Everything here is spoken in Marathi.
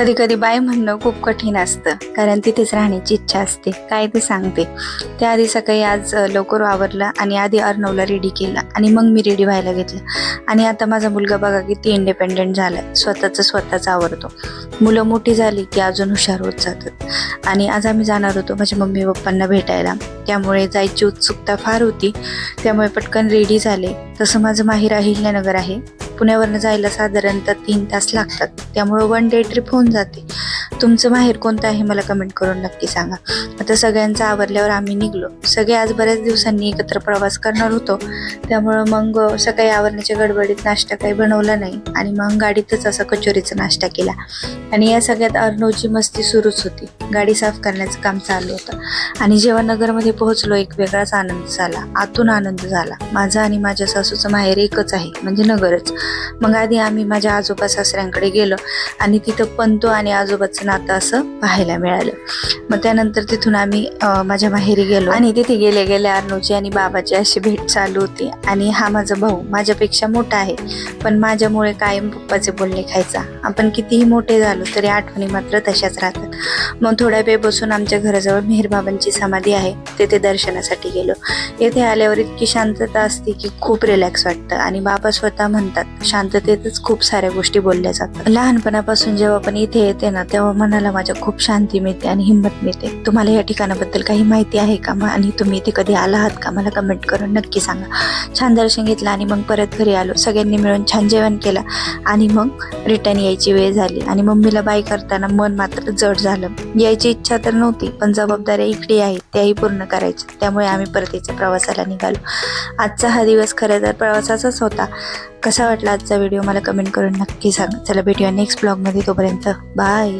कधी कधी बाय म्हणणं खूप कठीण असतं, कारण तिथेच राहण्याची इच्छा असते. काय ते सांगते. त्याआधी सकाळी आज लवकर आवरलं आणि आधी अर्णवला रेडी केला आणि मग मी रेडी व्हायला घेतलं. आणि आता माझा मुलगा बघा किती इंडिपेंडेंट झालाय, स्वतःच आवरतो. मुलं मोठी झाली की अजून हुशार होत जातात. आणि आज आम्ही जाणार होतो माझ्या मम्मी पप्पांना भेटायला, त्यामुळे जायची उत्सुकता फार होती. त्यामुळे पटकन रेडी झाले. तसं माझं माहेर अहिल्यानगर आहे. पुण्यावरनं जायला साधारणतः 3 तास लागतात, त्यामुळे 1 डे ट्रिप होऊन जाते. तुमचं माहेर कोणतं आहे मला कमेंट करून नक्की सांगा. आता सगळ्यांचं आवरल्यावर आम्ही निघलो. सगळे आज बऱ्याच दिवसांनी एकत्र प्रवास करणार होतो, त्यामुळं मग सकाळी आवरण्याच्या गडबडीत नाश्ता काही बनवला नाही आणि मग गाडीतच असा कचोरीचा नाश्ता केला. आणि या सगळ्यात अर्णवची मस्ती सुरूच होती. गाडी साफ करण्याचं काम चालू होतं. आणि जेव्हा नगरमध्ये पोहोचलो एक वेगळाच आनंद झाला, आतून आनंद झाला. माझा आणि माझ्या सासूचं माहेर एकच आहे, म्हणजे नगरच. मग आधी आम्ही माझ्या आजोबा सासऱ्यांकडे गेलो आणि तिथं पंतो आणि आजोबाचं नातं असं पाहायला मिळालं. मग त्यानंतर तिथून आम्ही माझ्या माहेरी गेलो आणि तिथे गेले गेले अर्णवची आणि बाबाची अशी भेट चालू होती. आणि हा माझा भाऊ माझ्यापेक्षा मोठा आहे, पण माझ्यामुळे कायम पप्पाचे बोलणे खायचा. आपण कितीही मोठे झालो तरी आठवणी मात्र तशाच राहतात. मग थोड्या वेळ बसून आमच्या घराजवळ मेहर बाबांची समाधी आहे, तेथे दर्शनासाठी गेलो. येथे आल्यावर इतकी शांतता असते की खूप रिलॅक्स वाटतं. आणि बाबा स्वतः म्हणतात, शांततेतच खूप साऱ्या गोष्टी बोलल्या जातात. लहानपणापासून जेव्हा पण इथे येते ना, तेव्हा मनाला माझ्या खूप शांती मिळते आणि हिंमत मिळते. तुम्हाला या ठिकाणाबद्दल काही माहिती आहे का आणि तुम्ही इथे कधी आला आहात का मला कमेंट करून नक्की सांगा. छान दर्शन घेतलं आणि मग परत घरी आलो. सगळ्यांनी मिळून छान जेवण केलं आणि मग रिटर्न यायची वेळ झाली. आणि मम्मीला बाय करताना मन मात्र जड झालं. यायची इच्छा तर नव्हती, पण जबाबदाऱ्या इकडे आहेत त्याही पूर्ण करायच्या, त्यामुळे आम्ही परतीच्या प्रवासाला निघालो. आजचा हा दिवस खरं तर प्रवासाचाच होता. कसा वाटला आजचा व्हिडिओ मला कमेंट करून नक्की सांगा. चला भेटूया नेक्स्ट ब्लॉगमध्ये. तोपर्यंत बाय.